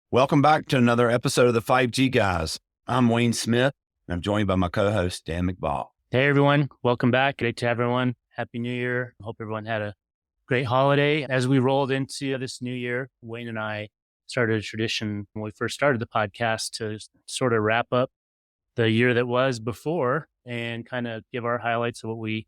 Welcome back to another episode of the 5G Guys. I'm Wayne Smith, and I'm joined by my co-host, Dan McBall. Hey, everyone. Welcome back. Great to have everyone. Happy New Year. Hope everyone had a great holiday. As we rolled into this new year, Wayne and I started a tradition when we first started the podcast to sort of wrap up the year that was before and kind of give our highlights of what we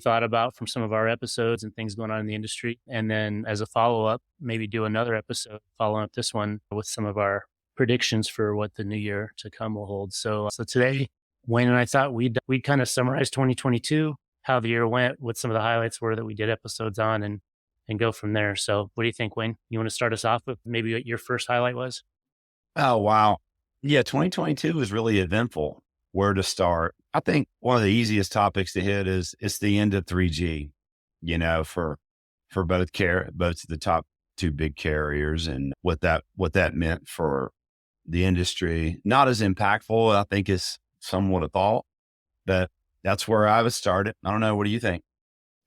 thought about from some of our episodes and things going on in the industry. And then as a follow-up, maybe do another episode following up this one with some of our predictions for what the new year to come will hold. So today, Wayne and I thought we'd kind of summarize 2022, how the year went, what some of the highlights were that we did episodes on, and go from there. So what do you think, Wayne? You want to start us off with maybe what your first highlight was? Oh, wow. Yeah, 2022 was really eventful. Where to start? I think one of the easiest topics to hit is it's the end of 3G, for both the top two big carriers, and what that meant for the industry. Not as impactful, I think, as some would have thought, but that's where I was started. I don't know. What do you think?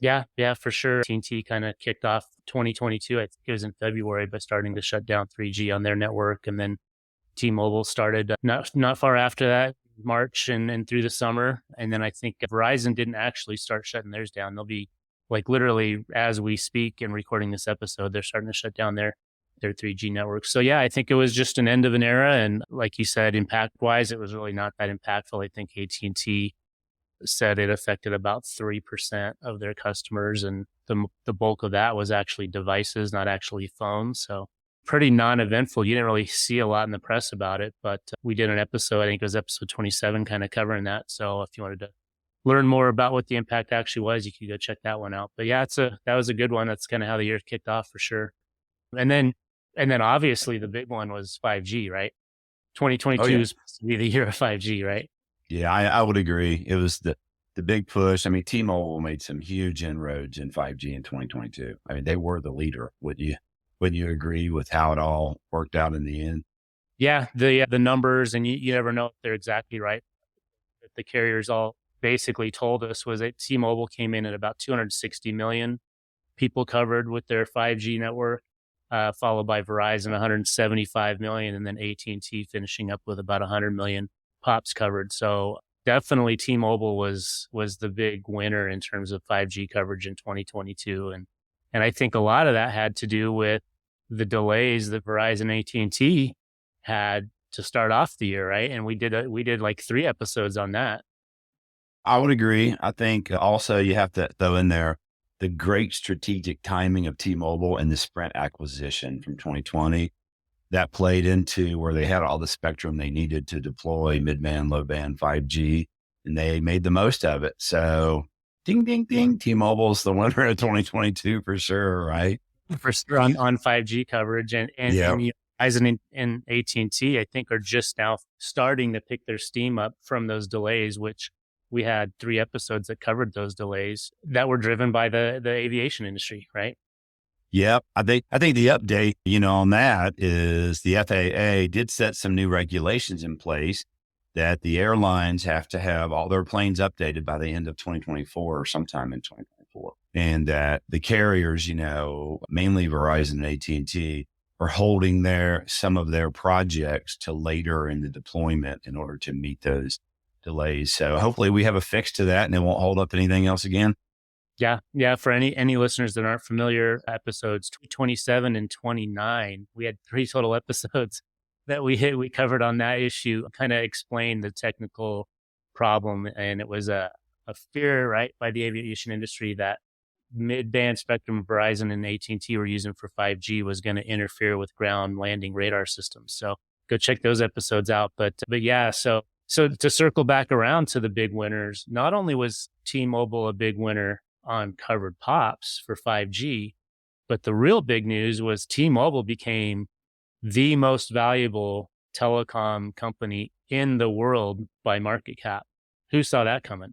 Yeah, for sure. AT&T kind of kicked off 2022. I think it was in February by starting to shut down 3G on their network, and then T-Mobile started not far after that, March and through the summer. And then I think Verizon didn't actually start shutting theirs down. They'll be like literally as we speak and recording this episode, they're starting to shut down their 3G network. So yeah, I think it was just an end of an era. And like you said, impact wise, it was really not that impactful. I think AT&T said it affected about 3% of their customers. And the bulk of that was actually devices, not actually phones. So pretty non-eventful. You didn't really see a lot in the press about it, but we did an episode, I think it was episode 27, kind of covering that. So if you wanted to learn more about what the impact actually was, you could go check that one out. But yeah, that was a good one. That's kind of how the year kicked off for sure. And then obviously the big one was 5G, right? 2022 is supposed to be the year of 5G, right? Yeah, I would agree. It was the big push. I mean, T-Mobile made some huge inroads in 5G in 2022. I mean, they were the leader. Wouldn't you agree with how it all worked out in the end? Yeah, the numbers, and you never know if they're exactly right. That the carriers all basically told us was that T-Mobile came in at about 260 million people covered with their 5G network, followed by Verizon 175 million, and then AT&T finishing up with about 100 million pops covered. So definitely T-Mobile was the big winner in terms of 5G coverage in 2022, and I think a lot of that had to do with the delays that Verizon and AT&T had to start off the year, right? And we did like 3 episodes on that. I would agree. I think also you have to throw in there the great strategic timing of T-Mobile and the Sprint acquisition from 2020 that played into where they had all the spectrum they needed to deploy mid-band, low-band 5G, and they made the most of it. So ding, ding, ding, T-Mobile's the winner of 2022 for sure, right? For sure on 5G coverage, and Yeah. Verizon and AT&T, I think, are just now starting to pick their steam up from those delays, which we had 3 episodes that covered those delays that were driven by the aviation industry, right? Yep. I think the update, on that is the FAA did set some new regulations in place that the airlines have to have all their planes updated by the end of 2024 or sometime in 2024. And that the carriers, mainly Verizon and AT&T, are holding some of their projects to later in the deployment in order to meet those delays. So hopefully we have a fix to that and it won't hold up anything else again. Yeah. For any listeners that aren't familiar, episodes 27 and 29, we had 3 total episodes that we covered on that issue, kind of explained the technical problem. And it was a fear, right, by the aviation industry that mid-band spectrum Verizon and AT&T were using for 5G was going to interfere with ground landing radar systems. So go check those episodes out. But yeah, so to circle back around to the big winners, not only was T-Mobile a big winner on covered pops for 5G, but the real big news was T-Mobile became the most valuable telecom company in the world by market cap. Who saw that coming?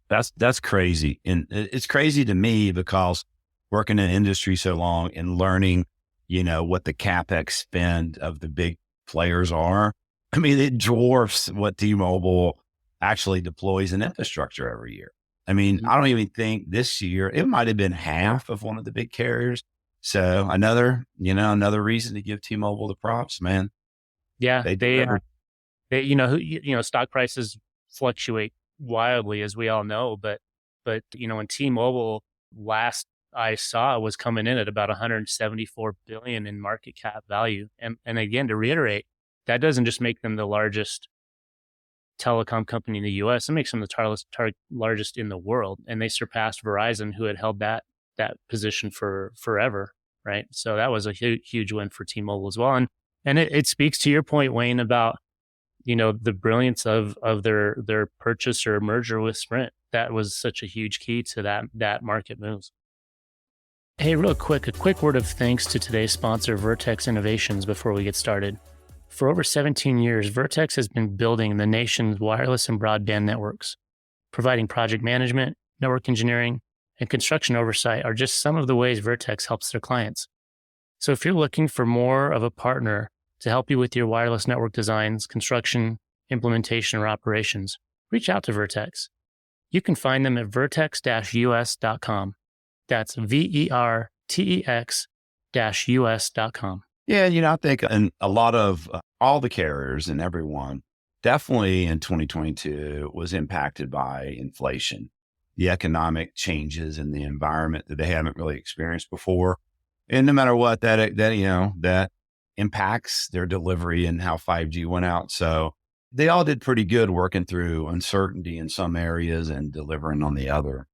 That's crazy. And it's crazy to me because working in the industry so long and learning, what the CapEx spend of the big players are. I mean, it dwarfs what T-Mobile actually deploys in infrastructure every year. I mean, I don't even think this year, it might have been half of one of the big carriers. So another reason to give T-Mobile the props, man. Yeah, They delivered. stock prices fluctuate wildly, as we all know, but when T-Mobile last I saw was coming in at about 174 billion in market cap value. And again, to reiterate, that doesn't just make them the largest telecom company in the US, it makes them the largest in the world. And they surpassed Verizon, who had held that position for forever, right? So that was a huge win for T-Mobile as well. And it speaks to your point, Wayne, about the brilliance of their purchase or merger with Sprint. That was such a huge key to that market moves. Hey, real quick, a quick word of thanks to today's sponsor, Vertex Innovations, before we get started. For over 17 years, Vertex has been building the nation's wireless and broadband networks. Providing project management, network engineering, and construction oversight are just some of the ways Vertex helps their clients. So if you're looking for more of a partner to help you with your wireless network designs, construction, implementation, or operations, reach out to Vertex. You can find them at vertex-us.com. That's VERTEX-US.com. Yeah, I think and a lot of all the carriers and everyone definitely in 2022 was impacted by inflation, the economic changes in the environment that they haven't really experienced before. And no matter what, that impacts their delivery and how 5G went out. So they all did pretty good working through uncertainty in some areas and delivering on the other.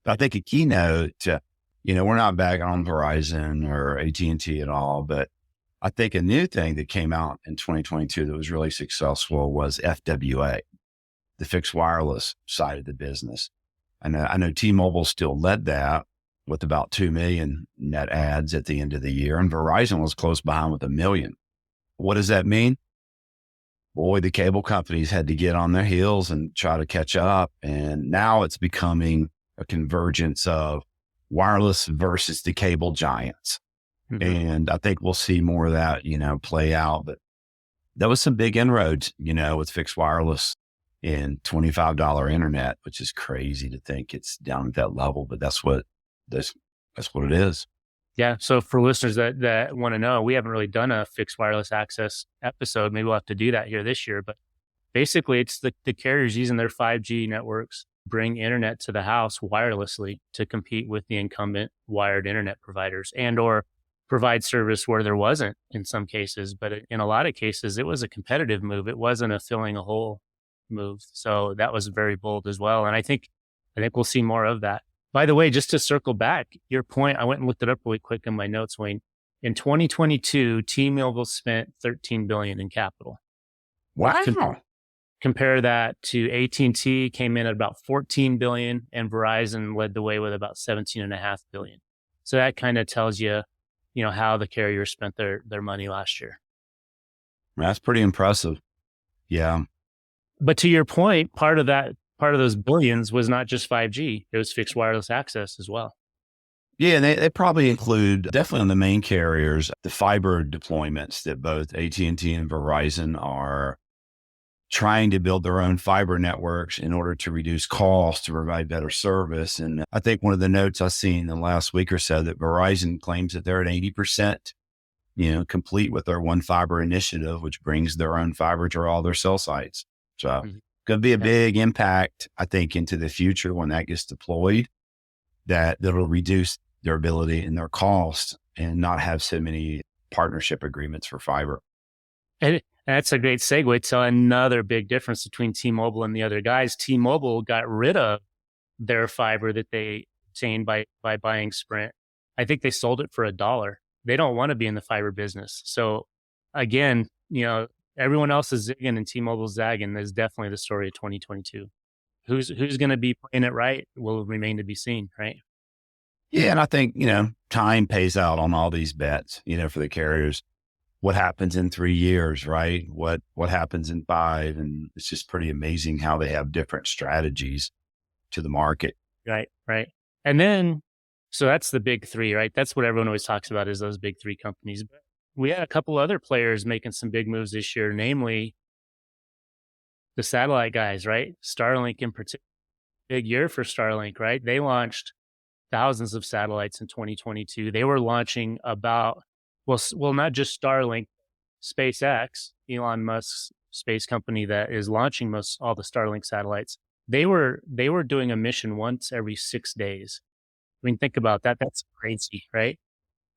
But I think a keynote, we're not bagging on Verizon or AT&T at all, but I think a new thing that came out in 2022 that was really successful was FWA, the fixed wireless side of the business. And I know T-Mobile still led that with about 2 million net adds at the end of the year. And Verizon was close behind with 1 million. What does that mean? Boy, the cable companies had to get on their heels and try to catch up. And now it's becoming a convergence of wireless versus the cable giants. Mm-hmm. And I think we'll see more of that, play out. But that was some big inroads, with fixed wireless and $25 internet, which is crazy to think it's down at that level, but that's what it is. Yeah. So for listeners that want to know, we haven't really done a fixed wireless access episode. Maybe we'll have to do that here this year. But basically, it's the carriers using their 5G networks bring internet to the house wirelessly to compete with the incumbent wired internet providers and or provide service where there wasn't in some cases. But in a lot of cases, it was a competitive move. It wasn't a filling a hole move. So that was very bold as well. And I think we'll see more of that. By the way, just to circle back, your point, I went and looked it up really quick in my notes, Wayne. In 2022, T-Mobile spent $13 billion in capital. Wow. Compare that to AT&T came in at about $14 billion and Verizon led the way with about $17.5 billion. So that kind of tells you, how the carriers spent their money last year. That's pretty impressive. Yeah. But to your point, part of those billions was not just 5G. It was fixed wireless access as well. Yeah, and they probably include, definitely on the main carriers, the fiber deployments that both AT&T and Verizon are trying to build their own fiber networks in order to reduce costs to provide better service. And I think one of the notes I've seen in the last week or so that Verizon claims that they're at 80%, complete with their One Fiber initiative, which brings their own fiber to all their cell sites. So going to be a big impact, I think, into the future when that gets deployed, that'll reduce their ability and their cost and not have so many partnership agreements for fiber. And that's a great segue to another big difference between T-Mobile and the other guys. T-Mobile got rid of their fiber that they obtained by buying Sprint. I think they sold it for $1. They don't want to be in the fiber business. So again, everyone else is zigging and T-Mobile's zagging. Is definitely the story of 2022. Who's going to be playing it right will remain to be seen, right? Yeah, and I think, time pays out on all these bets, for the carriers. What happens in 3 years, right? What happens in 5? And it's just pretty amazing how they have different strategies to the market. Right. And then, so that's the big three, right? That's what everyone always talks about is those big three companies. But we had a couple other players making some big moves this year, namely the satellite guys, right? StarLink in particular, big year for StarLink, right? They launched thousands of satellites in 2022. They were launching about, well, not just StarLink, SpaceX, Elon Musk's space company that is launching most all the Starlink satellites, they were doing a mission once every 6 days. I mean, think about that. That's crazy, right?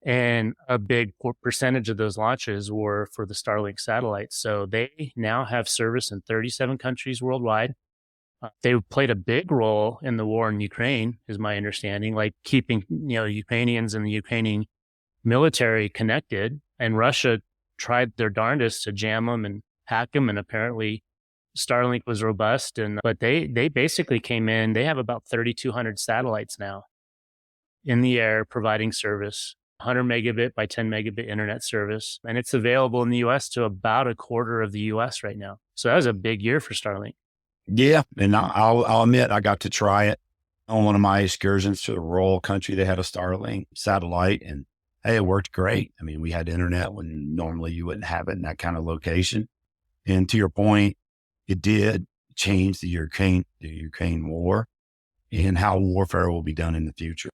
And a big percentage of those launches were for the Starlink satellites. So they now have service in 37 countries worldwide. They played a big role in the war in Ukraine, is my understanding, like keeping, Ukrainians and the Ukrainian military connected. And Russia tried their darndest to jam them and hack them. And apparently Starlink was robust. But they basically came in. They have about 3,200 satellites now in the air providing service, 100 megabit by 10 megabit internet service. And it's available in the US to about a quarter of the US right now. So that was a big year for Starlink. Yeah. And I'll admit, I got to try it on one of my excursions to the rural country. They had a Starlink satellite, and hey, it worked great. I mean, we had internet when normally you wouldn't have it in that kind of location. And to your point, it did change the Ukraine war and how warfare will be done in the future.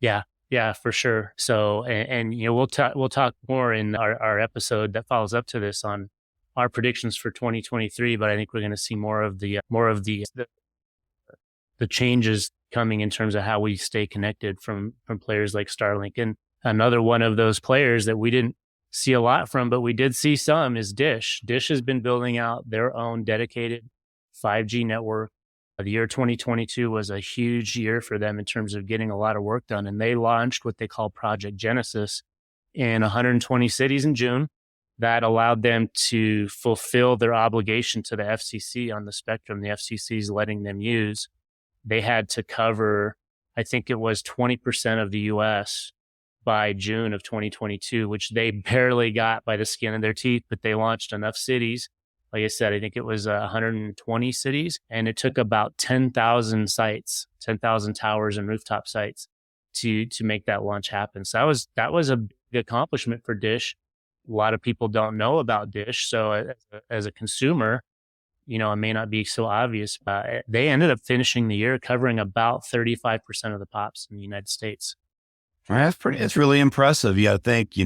Yeah, for sure. So, and we'll talk more in our episode that follows up to this on our predictions for 2023. But I think we're going to see more of the changes coming in terms of how we stay connected from players like Starlink. And another one of those players that we didn't see a lot from, but we did see some, is Dish. Dish has been building out their own dedicated 5G network. The year 2022 was a huge year for them in terms of getting a lot of work done. And they launched what they call Project Genesis in 120 cities in June. That allowed them to fulfill their obligation to the FCC on the spectrum the FCC is letting them use. They had to cover, I think it was 20% of the US by June of 2022, which they barely got by the skin of their teeth, but they launched enough cities. Like I said, I think it was 120 cities, and it took about 10,000 sites, 10,000 towers and rooftop sites to make that launch happen. So that was a big accomplishment for Dish. A lot of people don't know about Dish. So as a consumer, it may not be so obvious, but they ended up finishing the year covering about 35% of the pops in the United States. It's really impressive. You got to think,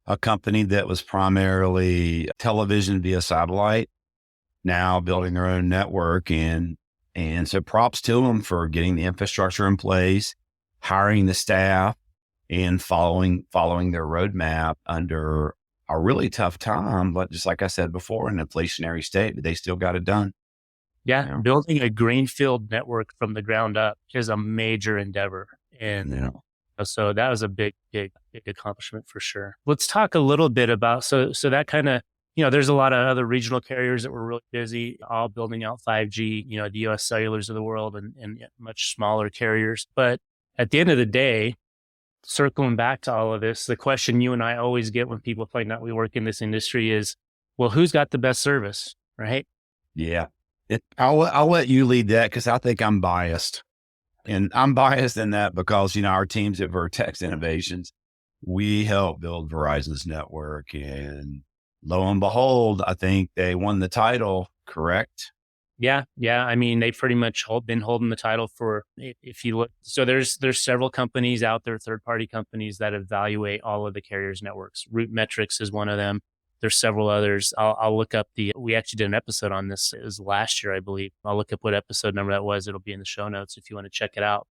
a company that was primarily television via satellite, now building their own network. And so props to them for getting the infrastructure in place, hiring the staff, and following their roadmap under a really tough time. But just like I said before, an inflationary state, but they still got it done. Yeah. Building a greenfield network from the ground up is a major endeavor. And so that was a big accomplishment for sure. Let's talk a little bit about, so that kind of, there's a lot of other regional carriers that were really busy, all building out 5G, the US Cellulars of the world and much smaller carriers. But at the end of the day, circling back to all of this, the question you and I always get when people find out we work in this industry is, well, who's got the best service, right? Yeah. I'll let you lead that because I think I'm biased. And I'm biased in that because, our teams at Vertex Innovations, we helped build Verizon's network. And lo and behold, I think they won the title, correct? Yeah. I mean, they pretty much been holding the title for, if you look, so there's several companies out there, third-party companies that evaluate all of the carriers' networks. Root Metrics is one of them. There's several others. I'll look up we actually did an episode on this. It was last year, I believe. I'll look up what episode number that was. It'll be in the show notes if you want to check it out.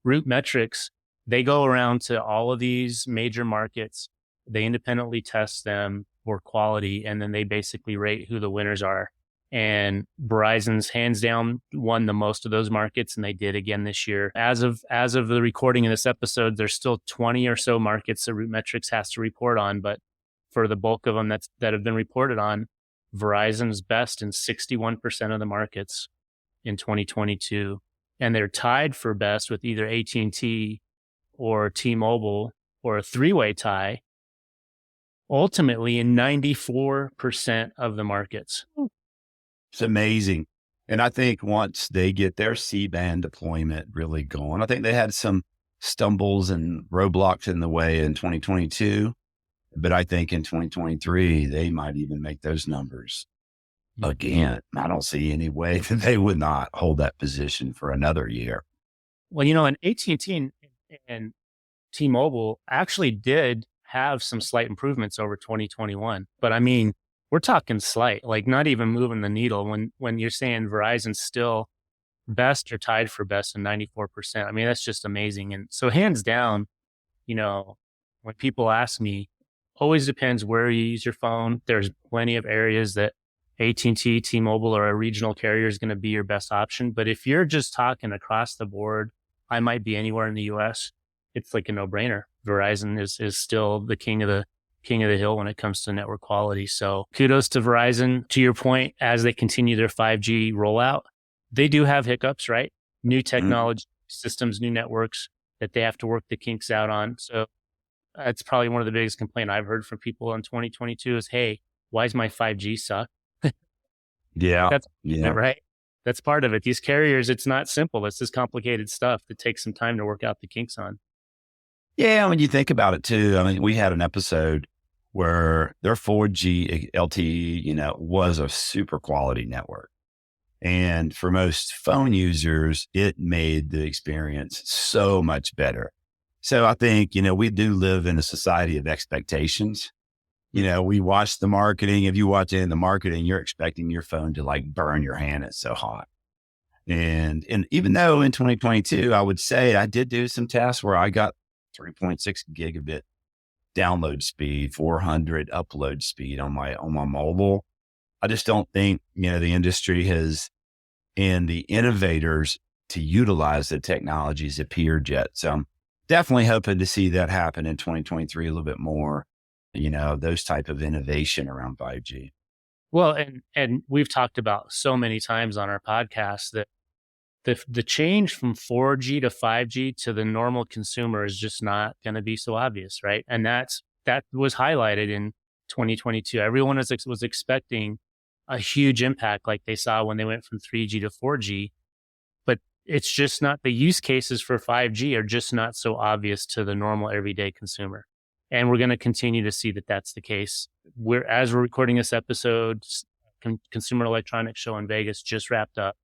Root Metrics, they go around to all of these major markets. They independently test them for quality, and then they basically rate who the winners are. And Verizon's hands down won the most of those markets, and they did again this year. As of the recording of this episode, there's still 20 or so markets that Root Metrics has to report on, but for the bulk of them that have been reported on, Verizon's best in 61% of the markets in 2022. And they're tied for best with either AT&T or T-Mobile, or a three-way tie, ultimately in 94% of the markets. It's amazing. And I think once they get their C-band deployment really going, I think they had some stumbles and roadblocks in the way in 2022. But I think in 2023, they might even make those numbers again. I don't see any way that they would not hold that position for another year. Well, and AT&T and T-Mobile actually did have some slight improvements over 2021. But I mean, we're talking slight, like not even moving the needle when you're saying Verizon's still best or tied for best in 94%. I mean, that's just amazing. And so hands down, you know, when people ask me, always depends where you use your phone. There's plenty of areas that AT&T, T-Mobile, or a regional carrier is going to be your best option. But if you're just talking across the board, I might be anywhere in the US, it's like a no-brainer. Verizon is still the king of the hill when it comes to network quality. So kudos to Verizon. To your point, as they continue their 5G rollout, they do have hiccups, right? New technology, systems, new networks that they have to work the kinks out on. So that's probably one of the biggest complaints I've heard from people in 2022 is, hey, why is my 5G suck? Yeah. That's Yeah. right. That's part of it. These carriers, it's not simple. It's this complicated stuff that takes some time to work out the kinks on. Yeah. When you think about it too, I mean, we had an episode where their 4G LTE, was a super quality network. And for most phone users, it made the experience so much better. So I think, we do live in a society of expectations. We watch the marketing. If you watch any of the marketing, you're expecting your phone to like burn your hand. It's so hot. And even though in 2022, I would say I did do some tests where I got 3.6 gigabit download speed, 400 upload speed on my mobile. I just don't think, the industry has and the innovators to utilize the technologies appeared yet. So I'm definitely hoping to see that happen in 2023 a little bit more, those type of innovation around 5G. Well, and we've talked about so many times on our podcast that the change from 4G to 5G to the normal consumer is just not going to be so obvious, right? And that was highlighted in 2022. Everyone was expecting a huge impact like they saw when they went from 3G to 4G, but it's just not, the use cases for 5G are just not so obvious to the normal everyday consumer. And we're going to continue to see that that's the case. As we're recording this episode, Consumer Electronics Show in Vegas just wrapped up,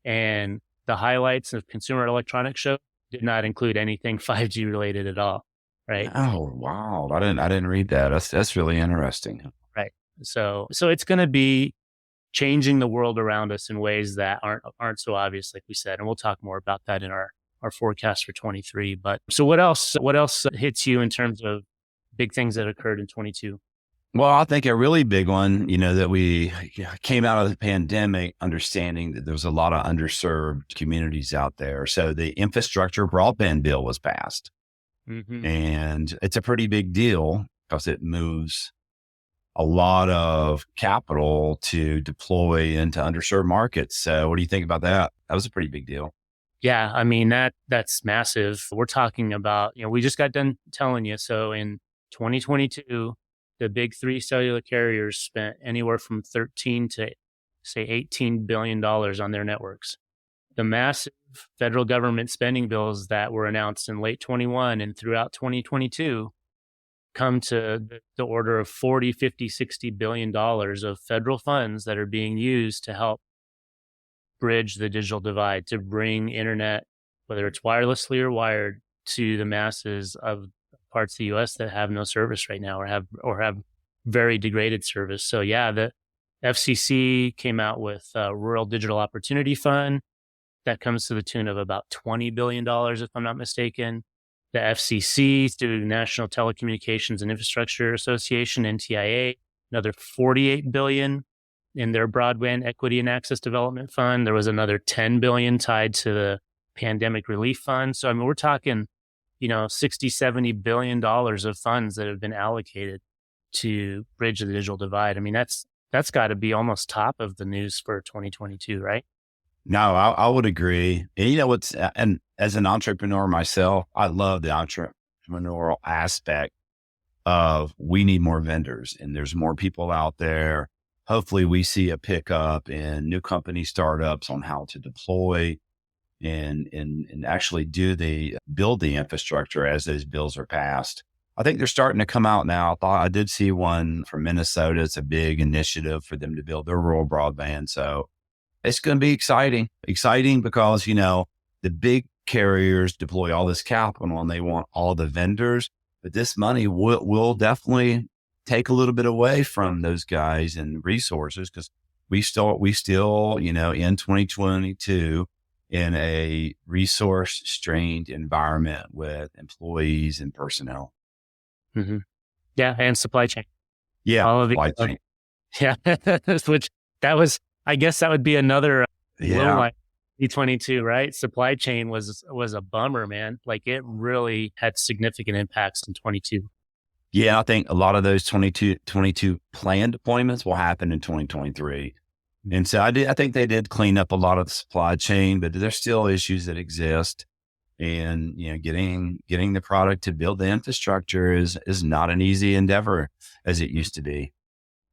and the highlights of Consumer Electronics Show did not include anything 5G related at all, right? Oh, wow. I didn't read that. That's really interesting. Right. So it's going to be changing the world around us in ways that aren't so obvious, like we said. And we'll talk more about that in our forecast for 23. But so what else hits you in terms of big things that occurred in 22? Well, I think a really big one, that we came out of the pandemic understanding that there was a lot of underserved communities out there. So the infrastructure broadband bill was passed. Mm-hmm. And it's a pretty big deal because it moves a lot of capital to deploy into underserved markets. So what do you think about that? That was a pretty big deal. Yeah, I mean, that's massive. We're talking about, we just got done telling you. So in 2022, the big three cellular carriers spent anywhere from 13 to say $18 billion on their networks. The massive federal government spending bills that were announced in late 21 and throughout 2022 come to the order of 40, 50, 60 billion dollars of federal funds that are being used to help bridge the digital divide, to bring internet, whether it's wirelessly or wired, to the masses of parts of the US that have no service right now or have very degraded service. So yeah, the FCC came out with a Rural Digital Opportunity Fund that comes to the tune of about $20 billion, if I'm not mistaken. The FCC, through National Telecommunications and Infrastructure Association, NTIA, another $48 billion in their Broadband Equity and Access Development Fund. There was another $10 billion tied to the Pandemic Relief Fund. So, I mean, we're talking, $60-70 billion of funds that have been allocated to bridge the digital divide. I mean, that's got to be almost top of the news for 2022, right? No, I would agree. And and as an entrepreneur myself, I love the entrepreneurial aspect of we need more vendors and there's more people out there. Hopefully we see a pickup in new company startups on how to deploy and actually build the infrastructure as those bills are passed. I think they're starting to come out now. I did see one from Minnesota. It's a big initiative for them to build their rural broadband. So it's going to be exciting because, the big carriers deploy all this capital and they want all the vendors, But this money will definitely take a little bit away from those guys and resources, because we still, in 2022 in a resource strained environment with employees and personnel. Mm-hmm. Yeah. And supply chain. Yeah. All of the, Supply chain. yeah. Which I guess that would be another low Yeah. line. E22, right? Supply chain was a bummer, man. Like it really had significant impacts in 22. Yeah. I think a lot of those 22 planned deployments will happen in 2023. And so I think they did clean up a lot of the supply chain, but there's still issues that exist. And, getting the product to build the infrastructure is not an easy endeavor as it used to be.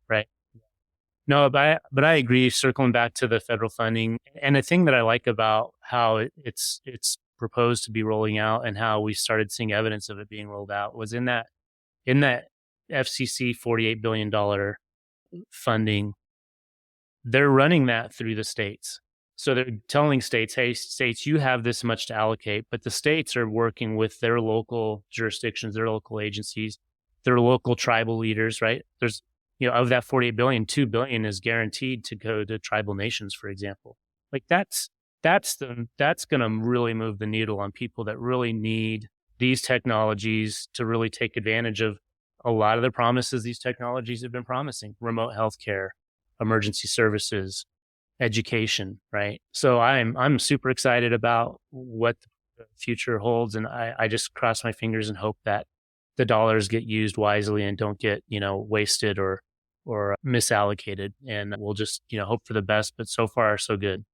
Right. No, but I agree. Circling back to the federal funding, and the thing that I like about how it's proposed to be rolling out and how we started seeing evidence of it being rolled out was in that FCC $48 billion funding. They're running that through the states. So they're telling states, hey, states, you have this much to allocate, but the states are working with their local jurisdictions, their local agencies, their local tribal leaders, right? There's, of that 48 billion, 2 billion is guaranteed to go to tribal nations, for example. Like that's going to really move the needle on people that really need these technologies to really take advantage of a lot of the promises these technologies have been promising: remote healthcare, emergency services, education, right? So I'm super excited about what the future holds, and I just cross my fingers and hope that the dollars get used wisely and don't get wasted or misallocated. And we'll just hope for the best. But so far, so good.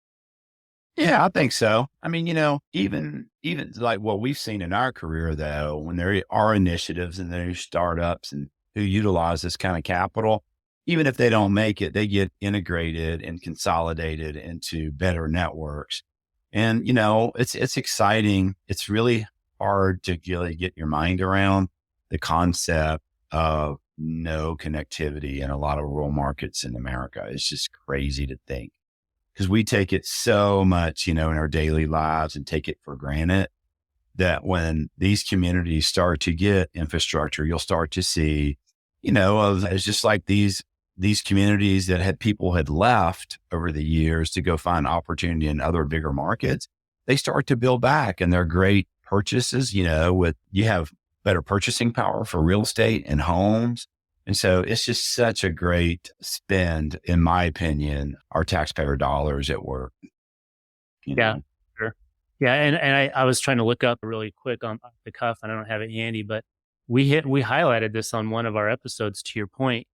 Yeah, I think so. I mean, even like what we've seen in our career, though, when there are initiatives and there's startups and who utilize this kind of capital, even if they don't make it, they get integrated and consolidated into better networks. And, it's exciting. It's really hard to really get your mind around the concept of no connectivity in a lot of rural markets in America. It's just crazy to think, because we take it so much, in our daily lives and take it for granted, that when these communities start to get infrastructure, you'll start to see, it's just like these communities that people had left over the years to go find opportunity in other bigger markets. They start to build back, and they're great purchases, you have better purchasing power for real estate and homes. And so it's just such a great spend, in my opinion, our taxpayer dollars at work. Yeah, sure. Yeah. And I was trying to look up really quick on off the cuff, and I don't have it handy, but we highlighted this on one of our episodes. To your point,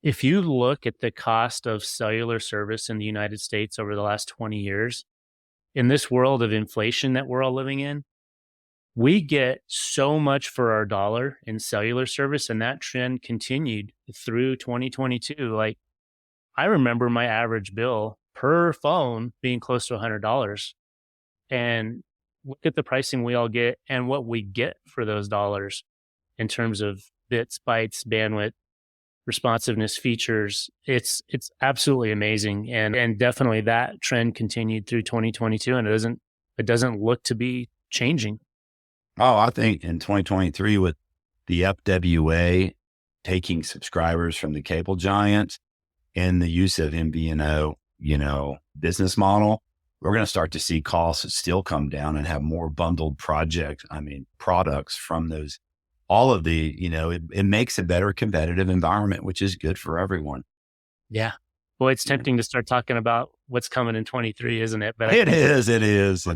if you look at the cost of cellular service in the United States over the last 20 years, in this world of inflation that we're all living in, we get so much for our dollar in cellular service, and that trend continued through 2022. Like, I remember my average bill per phone being close to $100, and look at the pricing we all get and what we get for those dollars in terms of bits, bytes, bandwidth, responsiveness, features. It's absolutely amazing. And definitely that trend continued through 2022, and it doesn't look to be changing. Oh, I think in 2023, with the FWA taking subscribers from the cable giants and the use of MVNO, business model, we're going to start to see costs still come down and have more bundled products from those. All of the, it makes a better competitive environment, which is good for everyone. Yeah. Boy, it's tempting to start talking about what's coming in 23, isn't it? But It is.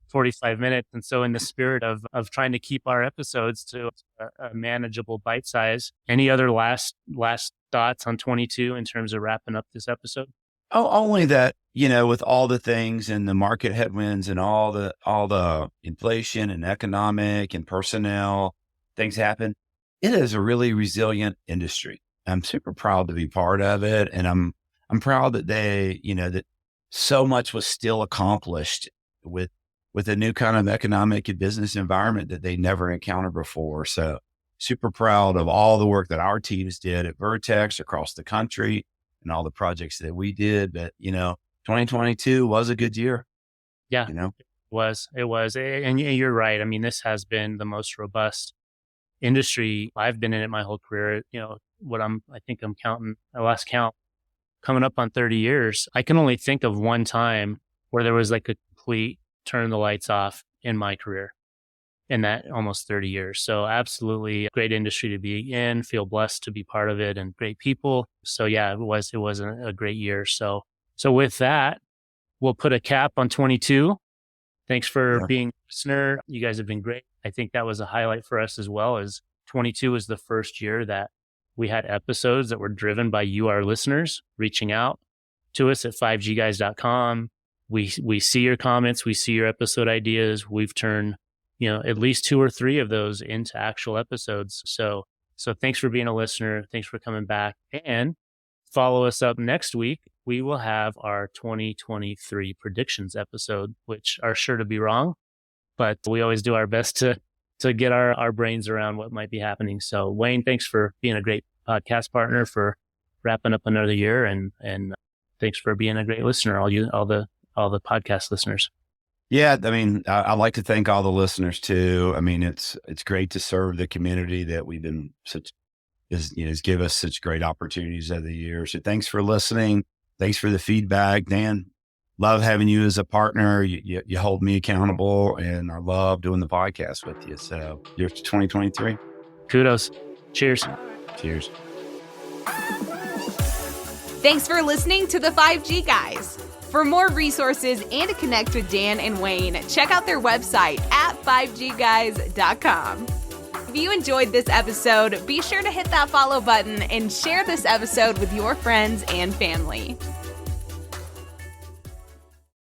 45 minutes. And so in the spirit of trying to keep our episodes to a manageable bite size, any other last thoughts on 22 in terms of wrapping up this episode? Oh, only that, with all the things and the market headwinds and all the inflation and economic and personnel things happen, it is a really resilient industry. I'm super proud to be part of it. And I'm proud that that so much was still accomplished with a new kind of economic and business environment that they never encountered before. So super proud of all the work that our teams did at Vertex across the country and all the projects that we did. But, 2022 was a good year. Yeah, it was. And you're right. I mean, this has been the most robust industry, I've been in it my whole career, I think I'm counting, I lost count, coming up on 30 years. I can only think of one time where there was like a complete turn the lights off in my career in that almost 30 years. So absolutely great industry to be in, feel blessed to be part of it, and great people. So yeah, it was a great year. So with that, we'll put a cap on 22. Thanks for being a listener. You guys have been great. I think that was a highlight for us as well, as 22 was the first year that we had episodes that were driven by you, our listeners, reaching out to us at 5gguys.com. We see your comments. We see your episode ideas. We've turned, at least 2 or 3 of those into actual episodes. So thanks for being a listener. Thanks for coming back, and follow us up next week. We will have our 2023 predictions episode, which are sure to be wrong, but we always do our best to get our brains around what might be happening. So Wayne, thanks for being a great podcast partner, for wrapping up another year, and thanks for being a great listener, all the podcast listeners. Yeah, I mean, I'd like to thank all the listeners too. I mean, it's great to serve the community that we've been has give us such great opportunities over the years. So thanks for listening. Thanks for the feedback, Dan. Love having you as a partner. You hold me accountable, and I love doing the podcast with you. So here's to 2023. Kudos. Cheers. Cheers. Thanks for listening to the 5G Guys. For more resources and to connect with Dan and Wayne, check out their website at 5gguys.com. If you enjoyed this episode, be sure to hit that follow button and share this episode with your friends and family.